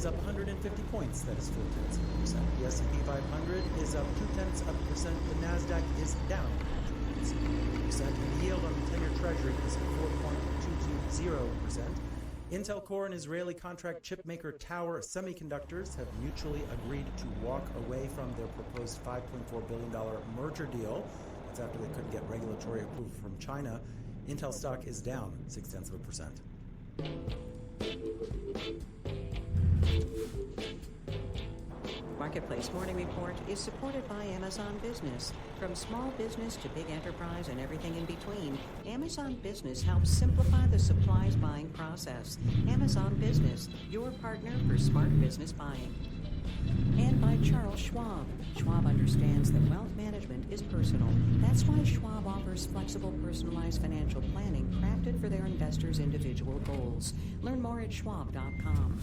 is up 150 points, that is 0.4%. The S&P 500 is up 0.2%. The Nasdaq is down 2.0%. And the yield on the 10-year Treasury is 4.220%. Intel Core and Israeli contract chipmaker Tower Semiconductors have mutually agreed to walk away from their proposed $5.4 billion merger deal. That's after they couldn't get regulatory approval from China. Intel stock is down 0.6%. Marketplace Morning Report is supported by Amazon Business. From small business to big enterprise and everything in between, Amazon Business helps simplify the supplies buying process. Amazon Business, your partner for smart business buying. And by Charles Schwab. Schwab understands that wealth management is personal. That's why Schwab offers flexible, personalized financial planning crafted for their investors' individual goals. Learn more at schwab.com.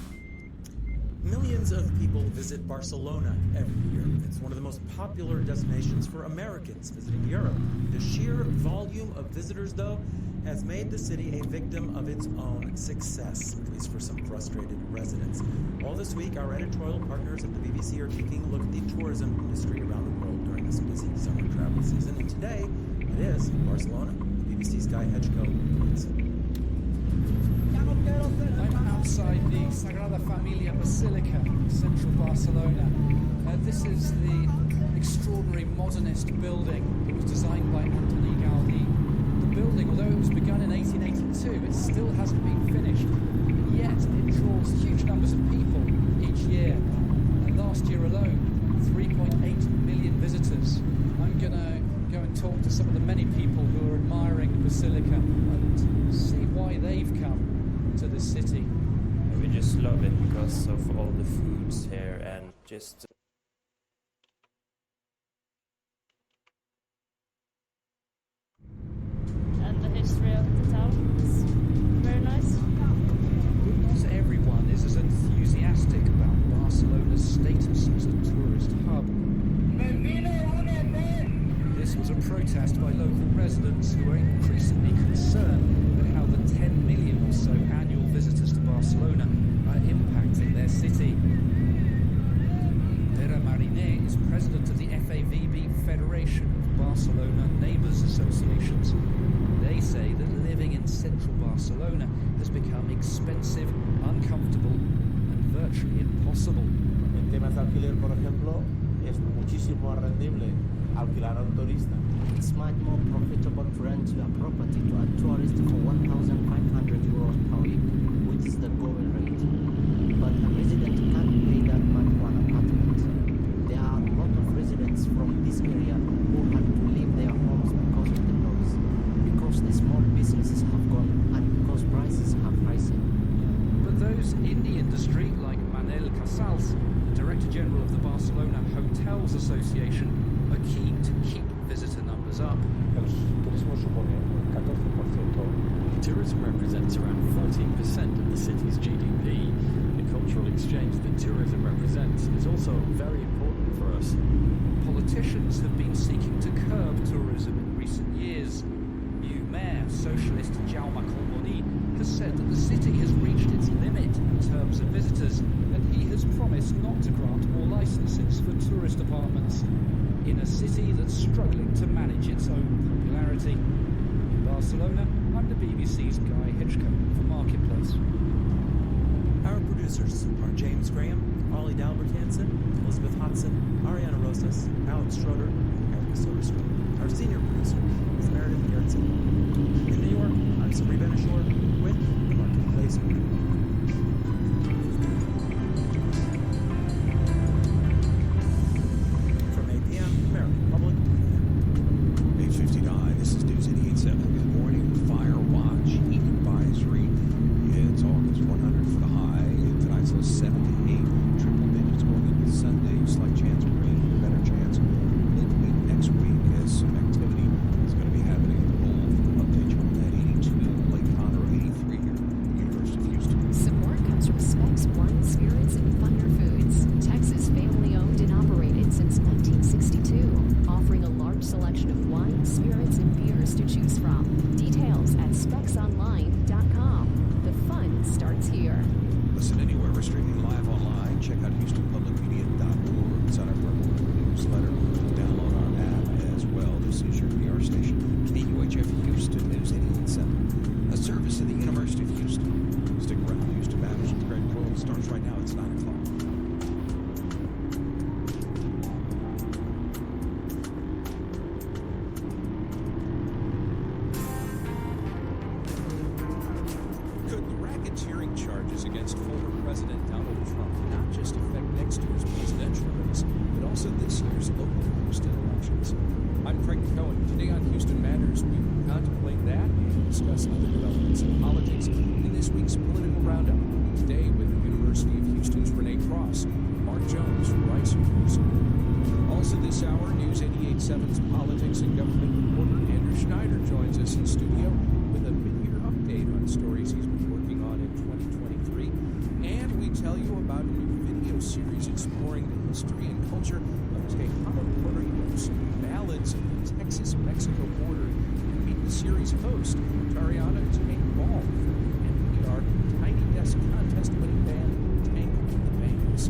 Millions of people visit Barcelona every year. It's one of the most popular destinations for Americans visiting Europe. The sheer volume of visitors, though, has made the city a victim of its own success, at least for some frustrated residents. All this week, our editorial partners at the BBC are taking a look at the tourism industry around the world during this busy summer travel season. And today, it is Barcelona. The BBC's Guy Hedgecoe reports. I'm outside the Sagrada Familia Basilica in central Barcelona. This is the extraordinary modernist building that was designed by Antoni Gaudí. The building, although it was begun in 1882, it still hasn't been finished. Yet it draws huge numbers of people each year. And last year alone, 3.8 million visitors. I'm going to go and talk to some of the many people who are admiring the basilica and see why they've come to the city. We just love it because of all the foods here and just and the history of the town is very nice. But not everyone is as enthusiastic about Barcelona's status as a tourist hub. This was a protest by local residents who are increasingly concerned at how the 10 million or so annual visitors to Barcelona are impacting their city. Vera Mariné is president of the FAVB Federation of Barcelona Neighbours Associations. They say that living in central Barcelona has become expensive, uncomfortable, and virtually impossible. En temas de alquiler, por ejemplo, es muchísimo más rendible alquilar a un turista. It's much more profitable to rent your property to a tourist for 1,500 euros per week, which is the going rate. But a resident can't pay that much for an apartment. There are a lot of residents from this area who had to leave their homes because of the noise, because the small businesses have gone and because prices have risen. But those in the industry, like Manel Casals, the Director General of the Barcelona Hotels Association, are keen to keep visitor numbers up. Tourism represents around 14% of the city's GDP. The cultural exchange that tourism represents is also very important for us. Politicians have been seeking to curb tourism in recent years. New mayor, socialist Jaume Collboni, has said that the city has reached its limit in terms of visitors, and he has promised not to grant more licenses for tourist apartments in a city that's struggling to manage its own popularity. In Barcelona, I'm the BBC's Guy Hedgecoe for Marketplace. Our producers are James Graham, Ollie Dalbert Hansen, Elizabeth Hodson, Ariana Rosas, Alex Schroeder, and Erica Soderstrom. Our senior producer is Meredith Gerritsen. In New York, I'm Sabri Benishore with the Marketplace Morning. From 8 p.m., American Public. 8:59, this is News 88.7. Good morning. Fire watch, heat advisory. It's August 100 for the high. Tonight's low 78. Triple digits going into Sunday. Slight chance of rain, better chance midweek next week as some activity is going to be happening in the Gulf. Update you on that 82 Lake Conroe 9 o'clock. Could the racketeering charges against former President Donald Trump not just affect next year's presidential race, but also this year's local and state elections? I'm Craig Cohen. Today on Houston Matters, we contemplate that and discuss other developments in politics in this week's political roundup. Today with the University of Houston's Renee Cross, Mark Jones from Rice University. Also this hour, News 88.7's politics and government reporter Andrew Schneider joins us in studio with a mid-year update on stories he's been working on in 2023. And we tell you about a new video series exploring the history and culture of Tejano Puerto Ricos, ballads of the Texas-Mexico border. And meet the series host, Tariana Tank Ball from NPR Tiny Desk contest-winning band Tank and the Bangs.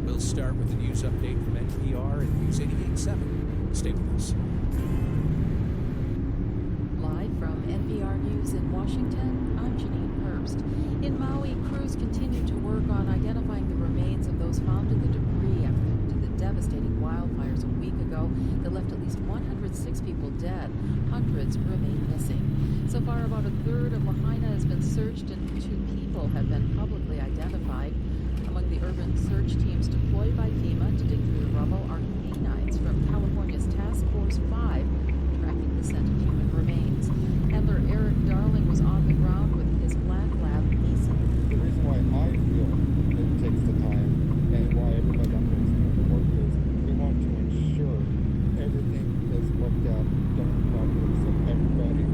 We'll start with a news update from NPR and News 88.7. Stay with us. Live from NPR News in Washington, I'm Janine Herbst. In Maui, crews continue to work on identifying the remains of those found in the debris after the devastating wildfires a week ago that left at least 106 people dead. Hundreds remain missing. So far, about a third of Lahaina has been searched and 2 people have been publicly identified. Among the urban search teams deployed by FEMA to dig through the rubble are canines from California's Task Force 5, tracking the scent of human remains. Handler Eric Darling was on the ground with his black lab, misc. The reason why I feel it takes the time and why everybody on this doing the work is we want to ensure everything is looked at, done properly, so everybody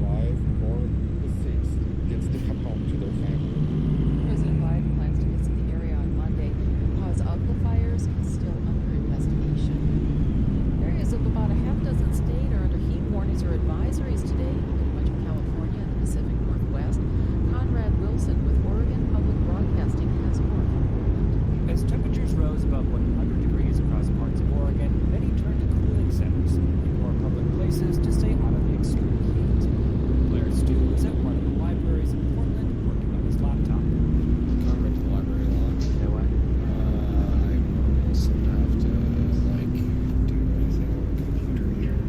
alive or deceased gets to come home to their family. President Biden plans to visit the area on Monday. The cause of the fires is still under investigation. Areas of about a half dozen states are under heat warnings or advisories today, including much of California and the Pacific Northwest. Conrad Wilson with Oregon Public Broadcasting has more. As temperatures rose above 100 degrees across parts of Oregon, many turned to cooling centers or public places to stay out of the extreme heat. Blair Stu was at one of the libraries in Portland working on his laptop. I went to the library a lot. No way. I almost have to, do anything on the computer here.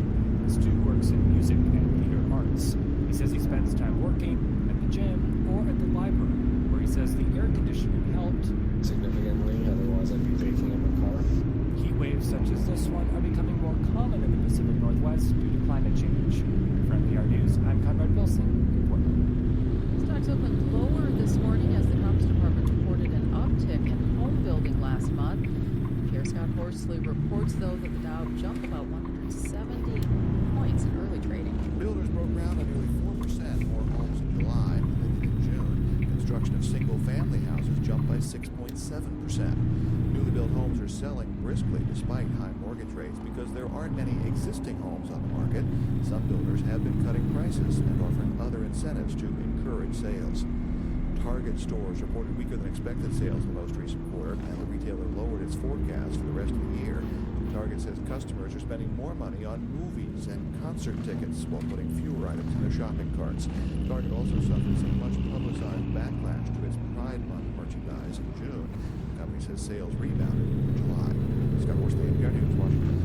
Stu works in music and theater arts. He says he spends time working at the gym or at the library, where he says the air conditioning helped Significantly, otherwise I'd be baking in my car. Heat waves such as this one are becoming more common in the Pacific Northwest due to climate change. For NPR News, I'm Conrad Wilson in Portland. Stocks opened lower this morning as the Commerce Department reported an uptick in home building last month. Pierre Scott Horsley reports, though, that the Dow jumped about 170 points in early trading. Builders broke ground on nearly 4% more homes in July than they did in June. Construction of single-family houses jumped by 6.7%. Newly built homes are selling briskly despite high mortgage rates because there aren't many existing homes on the market. Some builders have been cutting prices and offering other incentives to encourage sales. Target stores reported weaker than expected sales in the most recent quarter, and the retailer lowered its forecast for the rest of the year. Target says customers are spending more money on movies and concert tickets while putting fewer items in their shopping carts. Target also suffered some much-publicized backlash to its Pride Month merchandise in June. The company says sales rebounded in July. Scott Horsley, NPR News, Washington.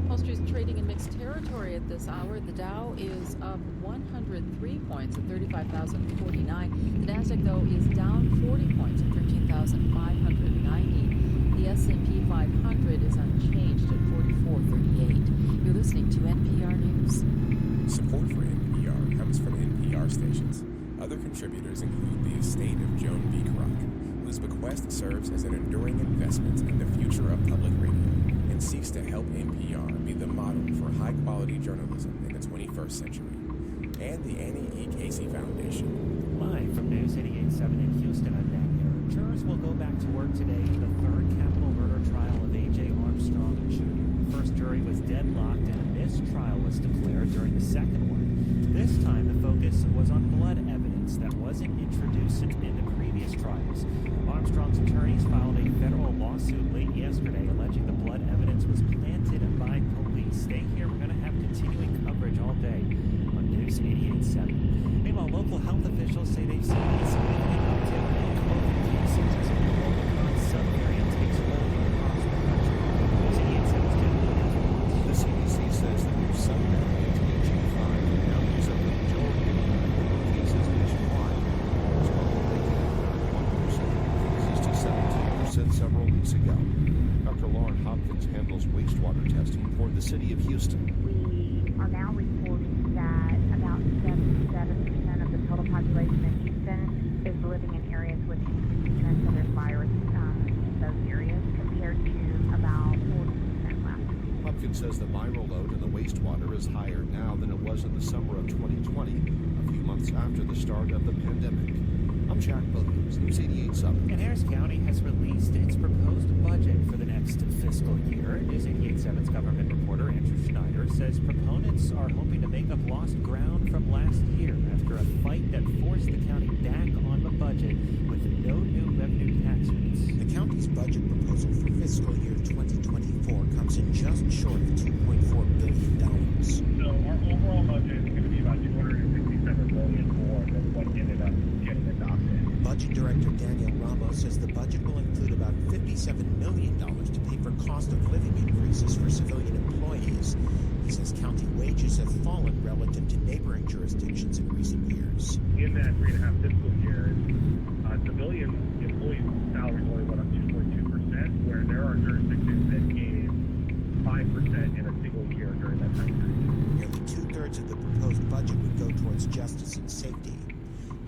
Wall Street's trading in mixed territory at this hour. The Dow is up 103 points at 35,049. The Nasdaq, though, is down 40 points at 13,590. The S&P 500 is unchanged at 4438. You're listening to NPR News. Support for NPR comes from NPR stations. Other contributors include the estate of Joan B. Kroc, whose bequest serves as an enduring investment in the future of public radio and seeks to help NPR be the model for high-quality journalism in the 21st century. And the Annie E. Casey Foundation. Live from News 88.7 in Houston, I'm Dan Garrett. Jurors will go back to work today in the third capital murder trial of A.J. Armstrong Jr. The first jury was deadlocked and a mistrial was declared during the second one. This time, the focus was on blood evidence that wasn't introduced in the previous trials. Armstrong's attorneys filed a federal lawsuit late yesterday alleging the blood evidence was planted by police. Stay here. We're going to have continuing coverage all day on News 88.7. Meanwhile, local health officials say they've seen a significant uptick in COVID cases as a result of current handles wastewater testing for the city of Houston. We are now reporting that about 77% of the total population in Houston is living in areas with increased chance of there's virus in those areas compared to about 40% last. Pumpkin says the viral load in the wastewater is higher now than it was in the summer of 2020, a few months after the start of the pandemic. I'm Jack Williams, News 88.7. And Harris County has released its proposed budget for the next fiscal year. News 88.7's government reporter Andrew Schneider says proponents are hoping to make up lost ground from last year after a fight that forced the county back on the budget with no new revenue tax rates. The county's budget proposal for fiscal year 2024 comes in just short of $2.4 billion. So our overall budget is going to be about $267 million more than what ended up getting adopted. Budget Director Daniel Ramos says the budget will include about $57 million to pay for cost of living increases for civilian employees. He says county wages have fallen relative to neighboring jurisdictions in recent years. In that 3.5 fiscal years, civilian employees' salaries only went up 2.2%, where there are jurisdictions that gave 5% in a single year during that time period. Nearly two-thirds of the proposed budget would go towards justice and safety.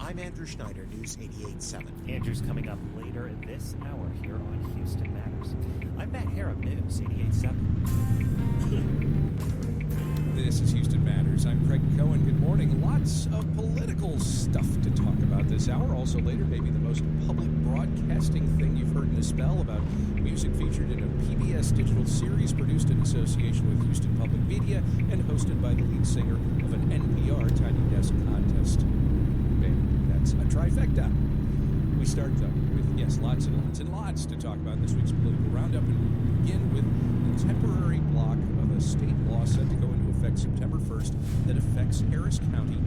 I'm Andrew Schneider, News 88.7. Andrew's coming up later this hour here on Houston Matters. I'm Matt Harem, News 88.7. This is Houston Matters. I'm Craig Cohen. Good morning. Lots of political stuff to talk about this hour. Also later, maybe the most public broadcasting thing you've heard in a spell about music featured in a PBS digital series produced in association with Houston Public Media and hosted by the lead singer of an NPR Tiny Desk contest. That's a trifecta. We start, though, with, yes, lots and lots and lots to talk about in this week's political roundup, and we begin with the temporary block of a state law set to go into effect September 1st that affects Harris County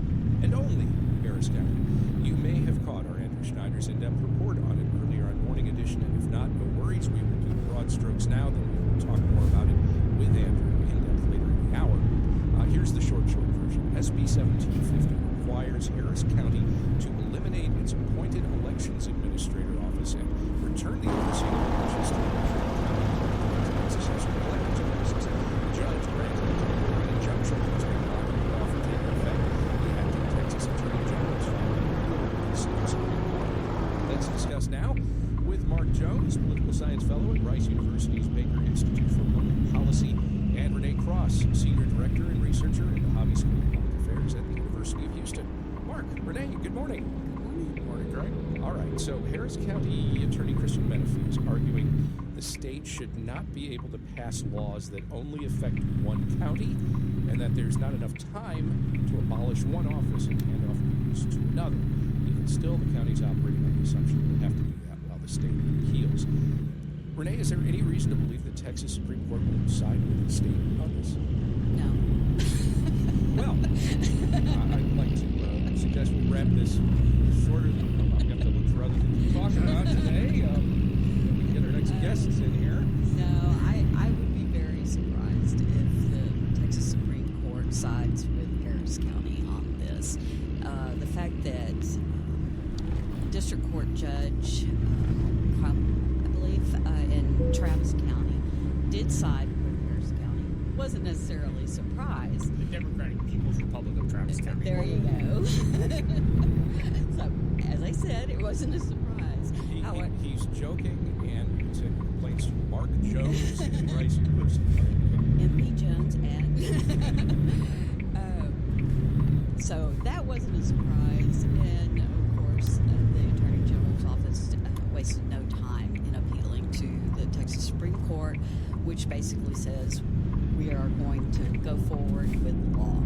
and only Harris County. You may have caught our Andrew Schneider's in-depth report on it earlier on Morning Edition, and if not, no worries. We will do the broad strokes now, then we will talk more about it with Andrew in-depth later in the hour. Here's the short version. SB 1750 requires Harris County to eliminate its appointed elections administrator office and return the overseeing elections to the Texas elections offices. The judge granted an injunction that's been locked off and taken effect. The acting Texas Attorney General's Let's discuss now with Mark Jones, political science fellow at Rice University's Baker Institute for Public Policy, and Renee Cross, senior director and researcher in the Hobby School of Public Affairs at the University of Houston. Mark, Renee, good morning. Good morning, Greg. All right, so Harris County Attorney Christian Menefee is arguing the state should not be able to pass laws that only affect one county, and that there's not enough time to abolish one office and hand off duties to another. Even still, the county's operating on the assumption that we'll have to do that while the state appeals. Renee, is there any reason to believe the Texas Supreme Court will side with the state on this? No. Well, I'd like to suggest we wrap this shorter than I've got to look for other things to talk about today. We can get our next guests in here. No, I would be very surprised if the Texas Supreme Court sides with Harris County on this. The fact that District Court Judge in Travis County did side with Harris County wasn't necessarily a surprise. The Democratic People's Republic of Travis County. There you go. So, as I said, it wasn't a surprise. He's joking, and it's in complaints from Mark Jones in Rice University. MP Jones and so that wasn't a surprise, and of course the Attorney General's office wasted no time in appealing to the Texas Supreme Court, which basically says we are going to go forward with the law.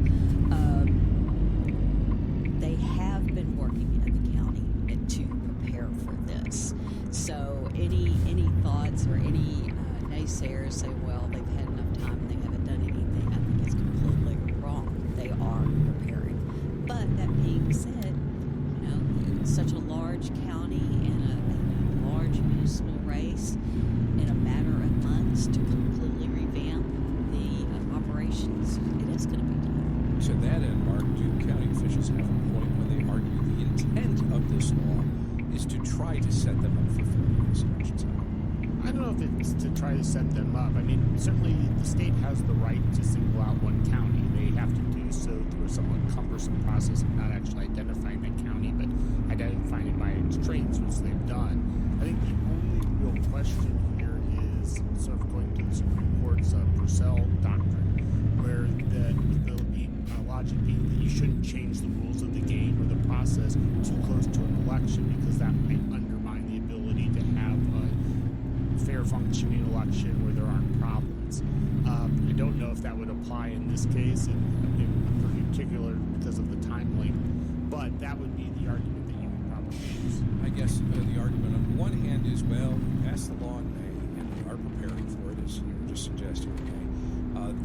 They have been working at the county to prepare for this. So any thoughts or any naysayers say, well, they've had enough time and they haven't done anything, I think it's completely wrong. They are preparing. But that being said, you know, such a large county and a large municipal race, in a matter of months to completely revamp the operations, it is going to be done. To that end, Mark, do county officials have a point when they argue the intent of this law is to try to set them up for fair U.S. elections? I don't know know if it's to try to set them up. I mean, certainly the state has the right to single out one county. They have to do so through a somewhat cumbersome process of not actually identifying the county, but identifying it by its traits, which they've done. I think the only real question here is sort of going to the Supreme Court's Purcell doctrine, where the logic being that you shouldn't change the rules of the game or the process too close to an election, because that might undermine the ability to have a fair functioning election where there aren't problems. I don't know if that would apply in this case, in particular because of the time length, but that would be the argument that you would probably use. I guess the argument on the one hand is, well, we passed the law in May, and we are preparing for it, as you were just suggesting, okay?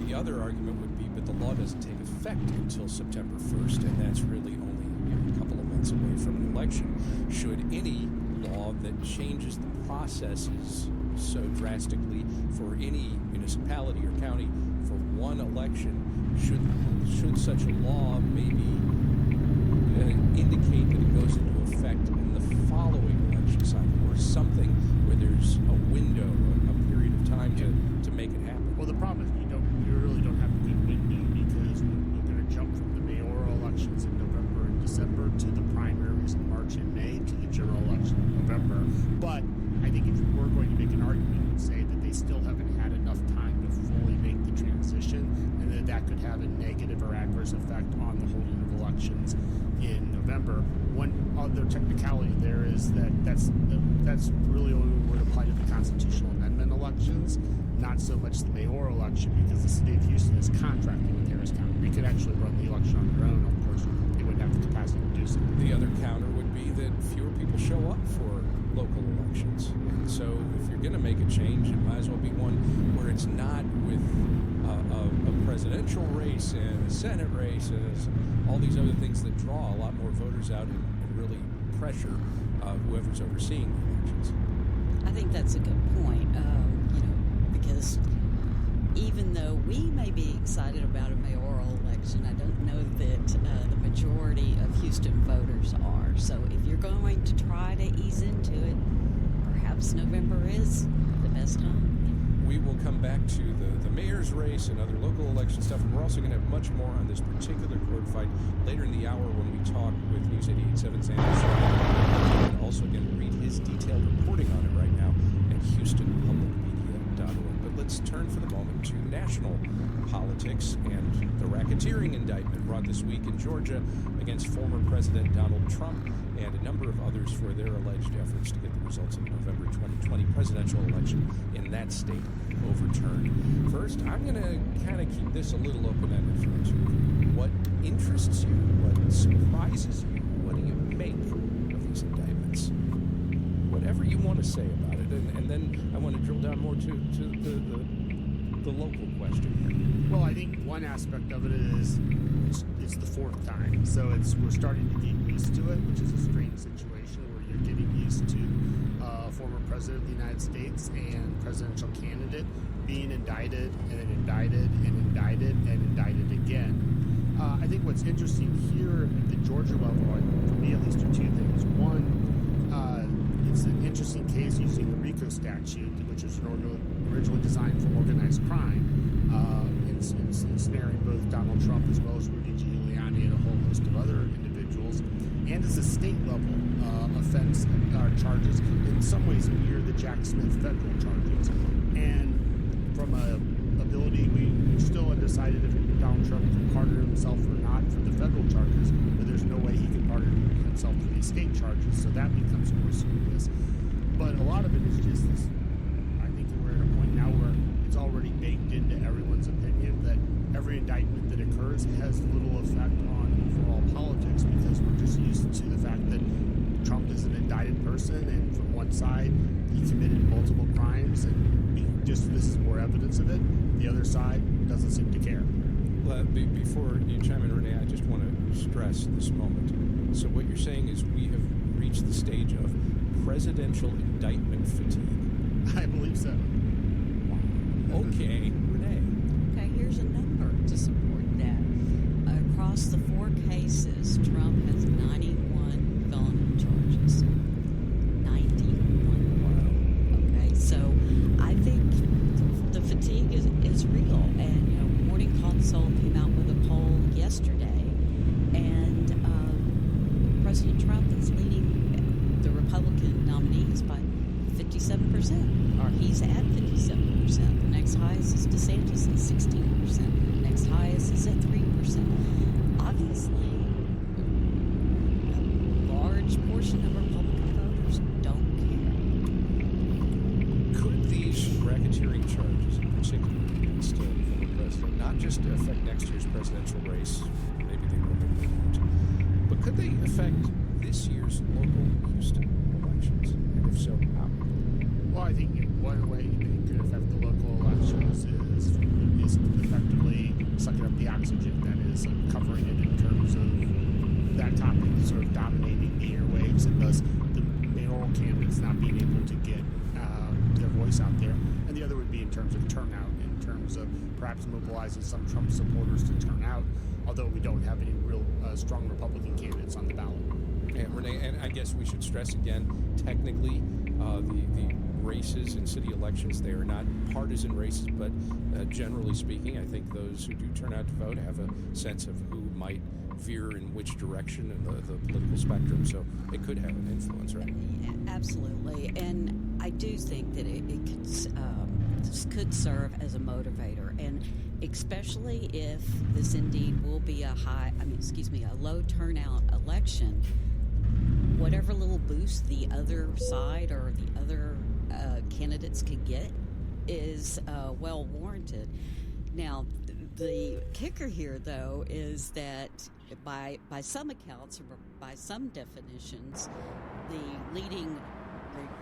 The other argument would be, but the law doesn't take effect until September 1st, and that's really only a couple of months away from an election. Should any law that changes the processes so drastically for any municipality or county for one election, should such a law maybe indicate that it goes into effect in the following election cycle, or something where there's a window, a period of time to make it happen? Well, the problem is you really don't have a good window, because we're going to jump from the mayoral elections in November and December to the primaries in March and May to the general election in November. But I think if we're going to make an argument and say that they still haven't had enough time to fully make the transition, and that could have a negative or adverse effect on the holding of elections in November. One other technicality there is that's really only would apply to the constitutional amendment elections, not so much the mayoral election, because the city of Houston is contracting with Harris County. They could actually run the election on their own. Of course, they wouldn't have the capacity to do so. The other counter would be that fewer people show up for local elections. And so if you're going to make a change, it might as well be one where it's not with a presidential race and a Senate race and all these other things that draw a lot more voters out and really pressure whoever's overseeing the elections. I think that's a good point, because even though we may be excited about a mayoral election, I don't know that the majority of Houston voters are. So if you're going to try to ease into it, perhaps November is the best time. We will come back to the mayor's race and other local election stuff, and we're also going to have much more on this particular court fight later in the hour when we talk with News 88.7's Andy Schreiber. And also, again, read his detailed reporting on it right now at HoustonPublicMedia.org. But let's turn for the moment to national politics and the racketeering indictment brought this week in Georgia against former President Donald Trump and a number of others for their alleged efforts to get the results of the November 2020 presidential election in that state overturned. First, I'm going to kind of keep this a little open-ended for you. What interests you? What surprises you? What do you make of these indictments? Whatever you want to say about it. And then I want to drill down more to the local question here. Well, I think one aspect of it is it's the fourth time. So we're starting to get used to it, which is a strange situation where you're getting used to a former president of the United States and presidential candidate being indicted and then indicted and indicted and indicted again. I think what's interesting here at the Georgia level, for me at least, are two things. One, it's an interesting case using the RICO statute, which was originally designed for organized crime, ensnaring both Donald Trump as well as Rudy Giuliani and a whole host of other individuals. And it's a state-level offense charges. In some ways, mirror the Jack Smith federal charges. And from a ability, we're still undecided if Donald Trump can pardon himself or not for the federal charges, but there's no way he can pardon himself for these state charges, so that becomes more serious. But a lot of it is just this. I think we're at a point now where it's already baked into everyone's opinion that every indictment that occurs has little effect on overall politics, because we're just used to the fact that Trump is an indicted person, and from one side he committed multiple crimes, and this is more evidence of it. The other side doesn't seem to care. Well, before you chime in, Renee, I just want to stress this moment. So what you're saying is we have reached the stage of presidential indictment fatigue. I believe so. Okay, Renee. Okay, here's a number to support that. Across the four cases, Trump has 91 felony charges. 91. Okay, so President Trump is leading the Republican nominees by 57%, or he's at 57%. The next highest is DeSantis at 16%. The next highest is at 3%. Obviously, a large portion of Republican voters don't care. Could these racketeering charges, in particular against the former president, not just affect next year's presidential race, maybe they will, maybe they won't, but could they affect this year's local Houston elections? And if so, how? Well, I think one way they could affect the local elections is effectively sucking up the oxygen that is covering it in terms of that topic sort of dominating the airwaves, and thus the mayoral candidates not being able to get their voice out there. And the other would be in terms of turnout, in terms of perhaps mobilizing some Trump supporters to turn out, although we don't have any real strong Republican candidates on the ballot. Yeah, Renee, and I guess we should stress again, technically, the races in city elections, they are not partisan races, but generally speaking, I think those who do turn out to vote have a sense of who might veer in which direction in the political spectrum, so it could have an influence, right? Absolutely, and I do think that it could serve as a motivator, and especially if this indeed will be a low turnout election, whatever little boost the other side or the other candidates could get is well warranted. Now, the kicker here, though, is that by some accounts or by some definitions, the leading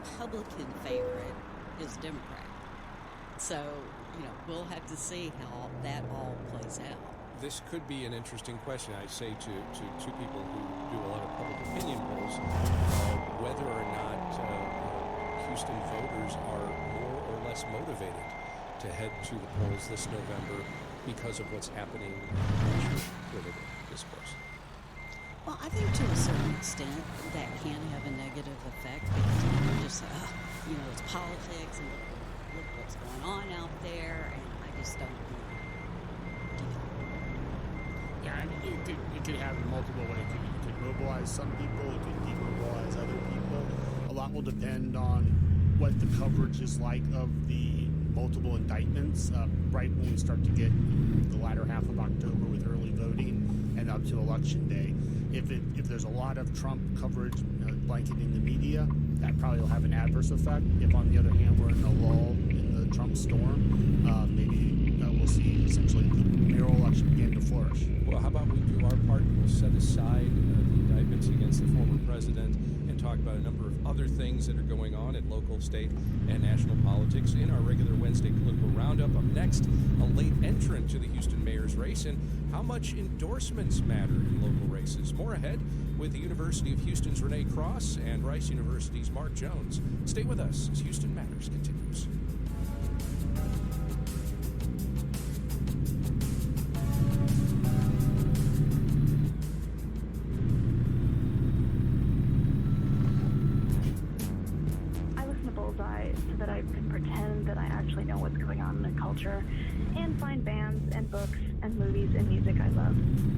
Republican favorite is Democrat. So, we'll have to see how that all plays out. This could be an interesting question. I say to two people who do a lot of public opinion polls, whether or not Houston voters are more or less motivated to head to the polls this November because of what's happening in the political discourse. Well, I think to a certain extent that can have a negative effect because people just say, it's politics and look what's going on out there, and I just don't know. Yeah, it could happen multiple ways. It could mobilize some people, it could demobilize other people. A lot will depend on what the coverage is like of the multiple indictments right when we start to get the latter half of October with early voting and up to Election Day. If there's a lot of Trump coverage blanketing the media, that probably will have an adverse effect. If, on the other hand, we're in a lull in the Trump storm, maybe we'll see essentially the mayoral election begin to flourish. Well, how about we do our part and we'll set aside the indictments against the former president and talk about a number of other things that are going on in local, state, and national politics in our regular Wednesday political roundup. Up next, a late entrant to the Houston mayor's race and how much endorsements matter in local races. More ahead with the University of Houston's Renee Cross and Rice University's Mark Jones. Stay with us as Houston Matters continues. So that I can pretend that I actually know what's going on in the culture and find bands and books and movies and music I love.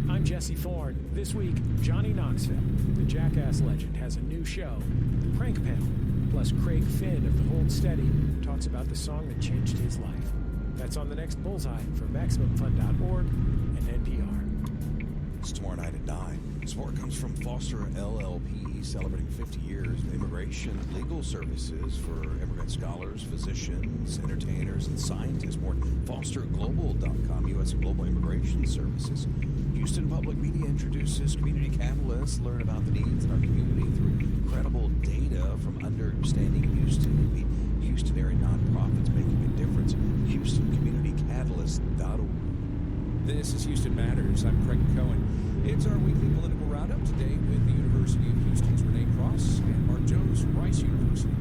I'm Jesse Thorne. This week, Johnny Knoxville, the Jackass legend, has a new show, The Prank Panel. Plus, Craig Finn of The Hold Steady talks about the song that changed his life. That's on the next Bullseye from MaximumFun.org and NPR. It's tomorrow night at 9. Support comes from Foster LLP, celebrating 50 years of immigration legal services for immigrant scholars, physicians, entertainers, and scientists. More at fosterglobal.com, U.S. Global Immigration Services. Houston Public Media introduces Community Catalysts. Learn about the needs in our community through credible data from understanding Houston and meet Houston area nonprofits making a difference. HoustonCommunityCatalyst.org. This is Houston Matters. I'm Craig Cohen. It's our weekly political roundup today with the University of Houston's Renee Cross and Mark Jones from Rice University.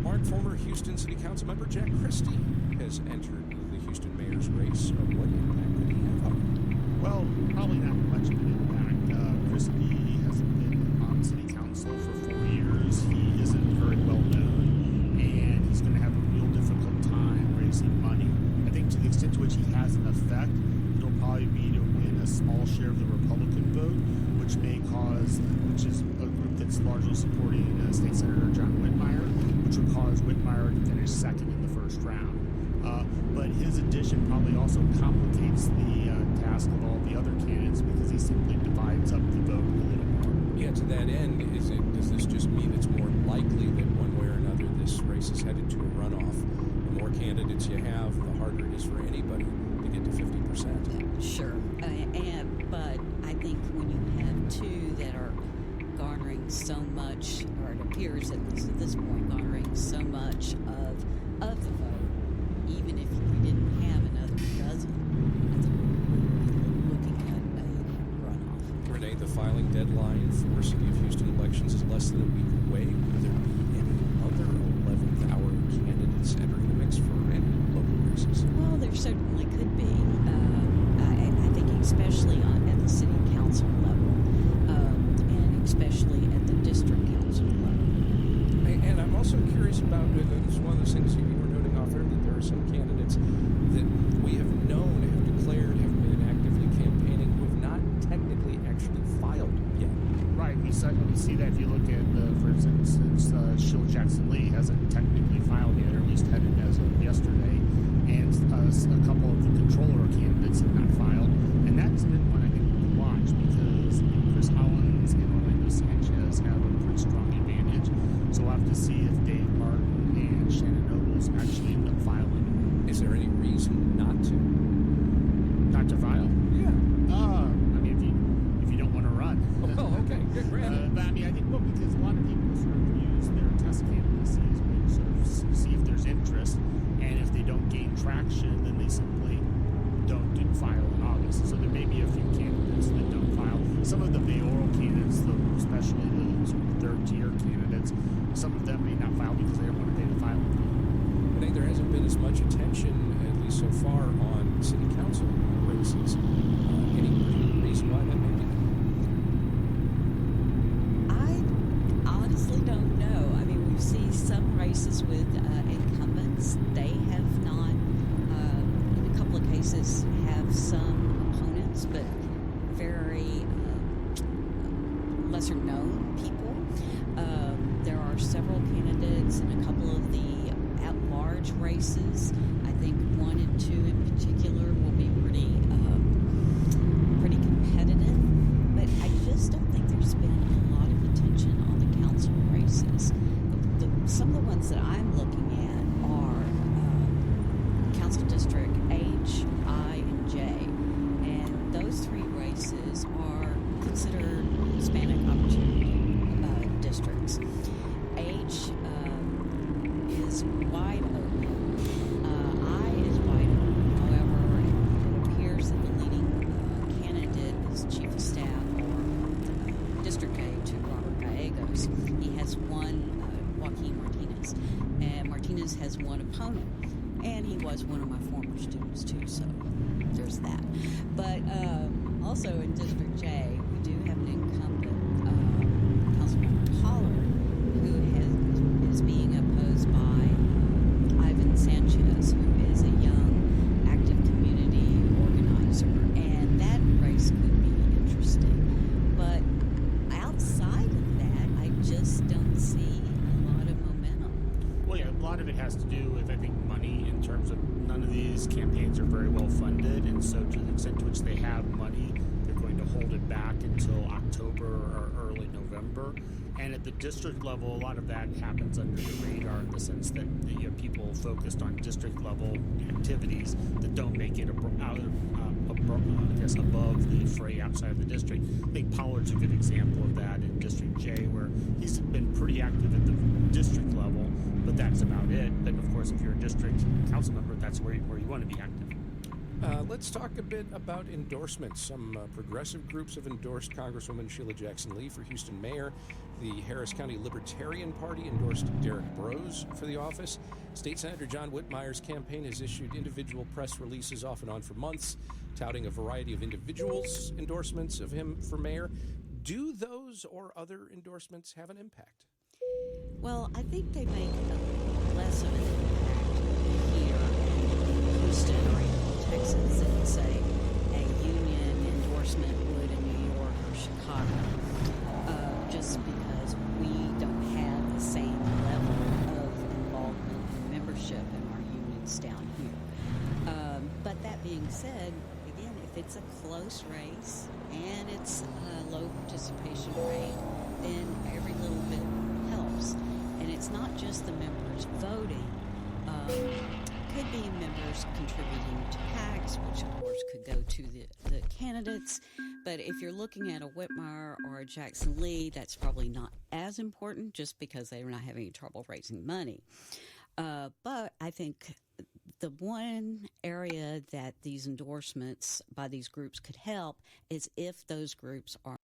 Mark, former Houston City Council member Jack Christie has entered the Houston mayor's race. What impact could he have on it? Well, probably not much of an impact. Christie hasn't been on City Council for 4 years. He isn't very well known, and he's going to have a real difficult time raising money. I think to the extent to which he has an effect, it'll probably be to win a small share of the Republican vote, which is a is largely supporting State Senator John Whitmire, which would cause Whitmire to finish second in the first round. But his addition probably also complicates the task of all the other candidates because he simply divides up the vote a little more. Yeah, to that end, does this just mean it's more likely that one way or another this race is headed to a runoff? The more candidates you have, the harder it is for anybody to get to 50%. Sure. But I think when you have two that are garnering so much, or it appears at least at this point, garnering so much of the vote, even if we didn't have another dozen, I think we're looking at a runoff. Renee, the filing deadline for City of Houston elections is less than a week away. Will there be any other 11th hour candidates entering the mix for any local races? Well, there certainly could be. I think especially at the city council level, and especially at the district council level. And I'm also curious about, this is one of those things you were noting off air, that there are some candidates that we have known, have declared, have been actively campaigning, who have not technically actually filed yet. Right, we see that if you look at, for instance, Sheila Jackson Lee hasn't technically filed yet, or at least hadn't as of yesterday, and a couple of the controller candidates have not filed, and that's been one I think we'll watch because Chris Hollins and Orlando Sanchez have a pretty strong advantage, so we'll have to see if Dave Martin and Shannon Nobles actually end up filing. Is there any reason not to? Not to file? Yeah. I mean, if you don't want to run. Oh, okay. Good, granted. But I mean, I think, well, because a lot of people sort of use their test candidacy as a way to sort of see if there's interest, and if they don't gain traction, then they simply don't file in August. So there may be a few candidates that don't file. Some of the mayoral candidates, especially the sort of third-tier candidates, some of them may not file because they don't want to pay the filing fee. I think there hasn't been as much attention, at least so far, on city council races. Any particular reason why that may be? I honestly don't know. I mean, we see some races with incumbents. They have not, in a couple of cases, have some opponents, but very lesser known people. There are several candidates in a couple of the at-large races. I think 1 and 2 in particular will be pretty competitive, but I just don't think there's been a lot of attention on the council races. Some of the ones that I'm looking at are Council District H, I, and J, and those 3 races are considered Hispanic opportunity districts. H is wide open. I is wide open. However, it appears that the leading candidate is Chief of Staff or District A to Robert Gallegos. He has one, Joaquin Martinez, and Martinez has one opponent. And he was one of my former students too, so there's that. But also in District J, we do have an incumbent, Councilmember Pollard, who is being opposed by Ivan Sanchez, who is a young, active community organizer, and that race could be interesting. But outside of that, I just don't see a lot of momentum. Well, yeah, a lot of it has to do with, I think, money in terms of none of these campaigns are very well funded, and so to the extent to which they have money, they're going to hold it back until October or early November. And at the district level, a lot of that happens under the radar in the sense that you have people focused on district level activities that don't make it above the fray outside of the district. I think Pollard's a good example of that in District J, where he's been pretty active at the district level, but that's about it. But of course, if you're a district council member, that's where you want to be active. Let's talk a bit about endorsements. Some progressive groups have endorsed Congresswoman Sheila Jackson Lee for Houston mayor. The Harris County Libertarian Party endorsed Derek Brose for the office. State Senator John Whitmire's campaign has issued individual press releases off and on for months, touting a variety of individuals' endorsements of him for mayor. Do those or other endorsements have an impact? Well, I think they make less of an impact here in Houston or even Texas than, say, a union endorsement would in New York or Chicago, just because we said, again, if it's a close race and it's a low participation rate, then every little bit helps. And it's not just the members voting. Could be members contributing to PACs, which of course could go to the candidates. But if you're looking at a Whitmire or a Jackson Lee, that's probably not as important just because they're not having any trouble raising money. But I think the one area that these endorsements by these groups could help is if those groups are